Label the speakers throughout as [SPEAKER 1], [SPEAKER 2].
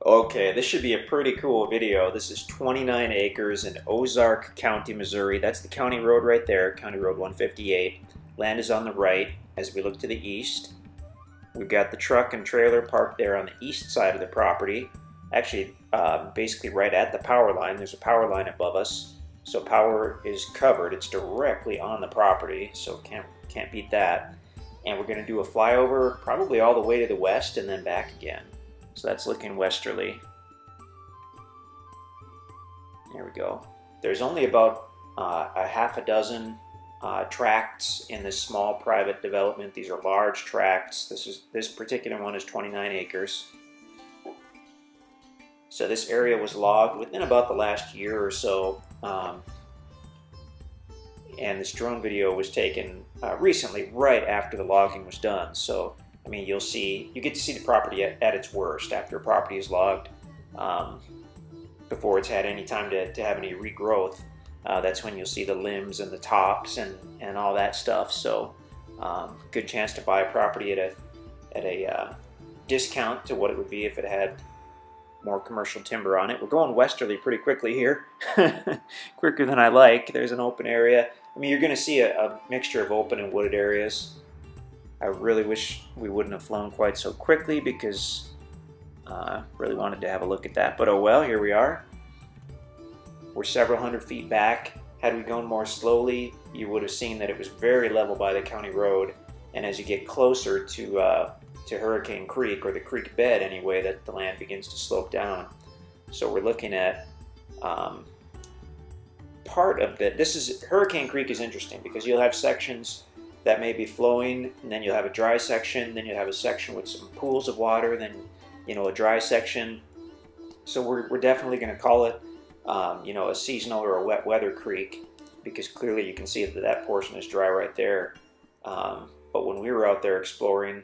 [SPEAKER 1] Okay, this should be a pretty cool video. This is 29 acres in Ozark County, Missouri. That's the county road right there, County Road 158. Land is on the right as we look to the east. We've got the truck and trailer parked there on the east side of the property. Actually, basically right at the power line. There's a power line above us. So power is covered. It's directly on the property, so can't beat that. And we're going to do a flyover probably all the way to the west and then back again. So that's looking westerly. There we go. There's only about a half a dozen tracts in this small private development. These are large tracts. This particular one is 29 acres. So this area was logged within about the last year or so. And this drone video was taken recently, right after the logging was done. So I mean, you get to see the property at its worst after a property is logged, before it's had any time to have any regrowth. That's when you'll see the limbs and the tops and all that stuff. So good chance to buy a property at a discount to what it would be if it had more commercial timber on it. We're going westerly pretty quickly here, quicker than I like. There's an open area. I mean, you're going to see a mixture of open and wooded areas. I really wish we wouldn't have flown quite so quickly because I really wanted to have a look at that. But oh well, here we are. We're several hundred feet back. Had we gone more slowly, you would have seen that it was very level by the county road. And as you get closer to Hurricane Creek, or the creek bed anyway, that the land begins to slope down. So we're looking at part of it. Hurricane Creek is interesting because you'll have sections that may be flowing, and then you'll have a dry section, then you'll have a section with some pools of water, then a dry section. So we're definitely going to call it a seasonal or a wet weather creek, because clearly you can see that portion is dry right there. But when we were out there exploring,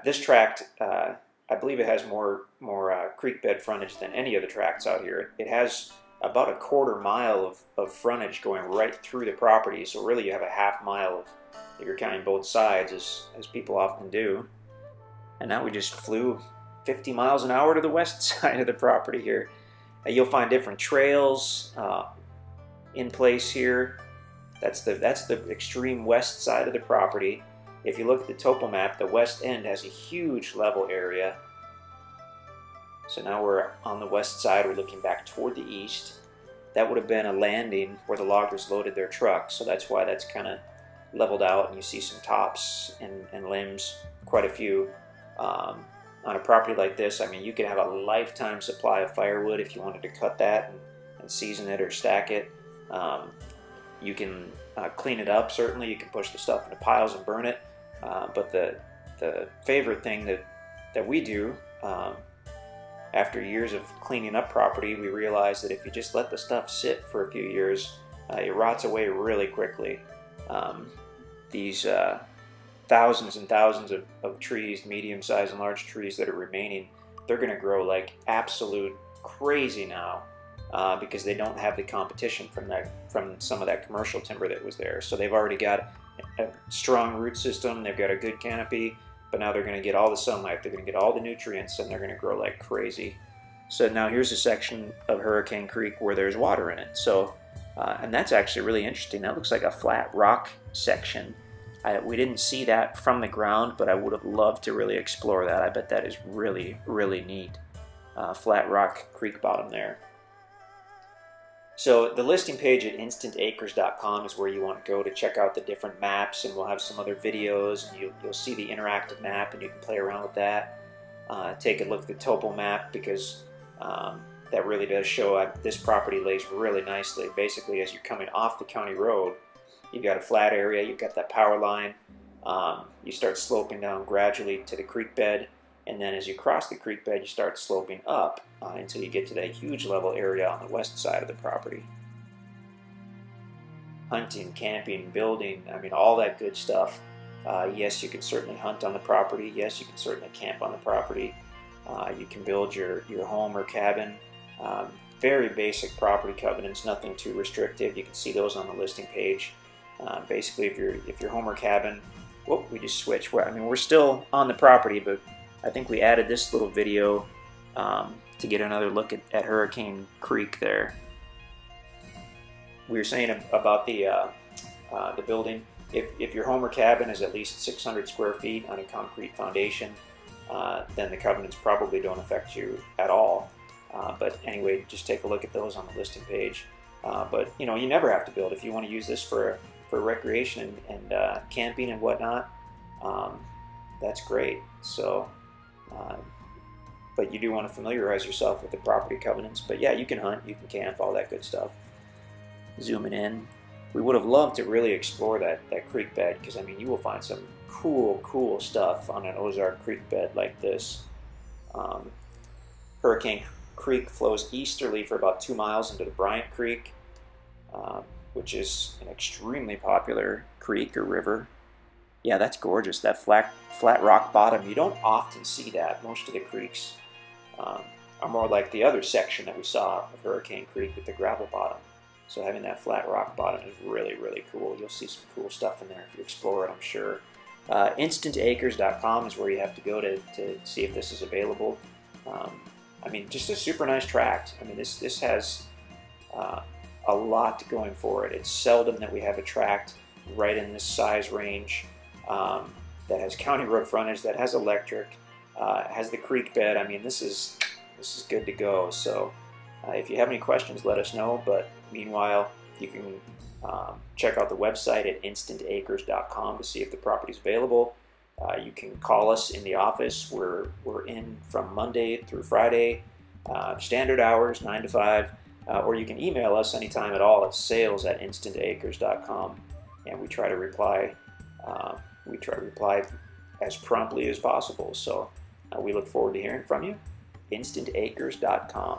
[SPEAKER 1] this tract, I believe it has more creek bed frontage than any of the tracts out here. It has about a quarter mile of frontage going right through the property, so really you have a half mile if you're counting both sides, as people often do. And now we just flew 50 miles an hour to the west side of the property here. You'll find different trails in place here. That's the extreme west side of the property. If you look at the topo map, the west end has a huge level area. So now we're on the west side, we're looking back toward the east. That would have been a landing where the loggers loaded their trucks, so that's why that's kind of leveled out, and you see some tops and limbs, quite a few. On a property like this, I mean, you could have a lifetime supply of firewood if you wanted to cut that and season it or stack it. You can clean it up, certainly. You can push the stuff into piles and burn it. But the favorite thing that we do, after years of cleaning up property, we realize that if you just let the stuff sit for a few years, it rots away really quickly. These thousands and thousands of trees, medium-sized and large trees that are remaining, they're going to grow like absolute crazy now, because they don't have the competition from some of that commercial timber that was there. So they've already got a strong root system, they've got a good canopy, but now they're going to get all the sunlight, they're going to get all the nutrients, and they're going to grow like crazy. So now here's a section of Hurricane Creek where there's water in it. So and that's actually really interesting. That looks like a flat rock section. We didn't see that from the ground, but I would have loved to really explore that. I bet that is really, really neat. Flat rock creek bottom there. So the listing page at InstantAcres.com is where you want to go to check out the different maps, and we'll have some other videos, and you'll see the interactive map, and you can play around with that. Take a look at the topo map, because that really does show this property lays really nicely. Basically, as you're coming off the county road, you've got a flat area, you've got that power line, you start sloping down gradually to the creek bed, and then as you cross the creek bed, you start sloping up until you get to that huge level area on the west side of the property. Hunting, camping, building, I mean, all that good stuff. Yes, you can certainly hunt on the property. Yes, you can certainly camp on the property. You can build your home or cabin. Very basic property covenants, nothing too restrictive. You can see those on the listing page. Basically, if your home or cabin, whoop, we just switched. I mean, we're still on the property, but I think we added this little video to get another look at Hurricane Creek there. We were saying about the building. If your home or cabin is at least 600 square feet on a concrete foundation, then the covenants probably don't affect you at all. But anyway, just take a look at those on the listing page. But you know, you never have to build if you want to use this for recreation and camping and whatnot. That's great. So, but you do want to familiarize yourself with the property covenants. But yeah, you can hunt, you can camp, all that good stuff. Zooming in, we would have loved to really explore that creek bed, because I mean, you will find some cool stuff on an Ozark creek bed like this. Hurricane Creek flows easterly for about 2 miles into the Bryant Creek, which is an extremely popular creek or river. Yeah, that's gorgeous. That flat rock bottom, you don't often see that. Most of the creeks are more like the other section that we saw of Hurricane Creek with the gravel bottom. So having that flat rock bottom is really cool. You'll see some cool stuff in there if you explore it, I'm sure. InstantAcres.com is where you have to go to see if this is available. I mean, just a super nice tract. I mean, this has a lot going for it. It's seldom that we have a tract right in this size range that has county road frontage, that has electric, has the creek bed. I mean, this is good to go. So if you have any questions, let us know. But meanwhile, you can check out the website at InstantAcres.com to see if the property is available. You can call us in the office. We're in from Monday through Friday, standard hours, 9 to 5. Or you can email us anytime at all at sales@InstantAcres.com, and we try to reply. As promptly as possible. So we look forward to hearing from you. InstantAcres.com.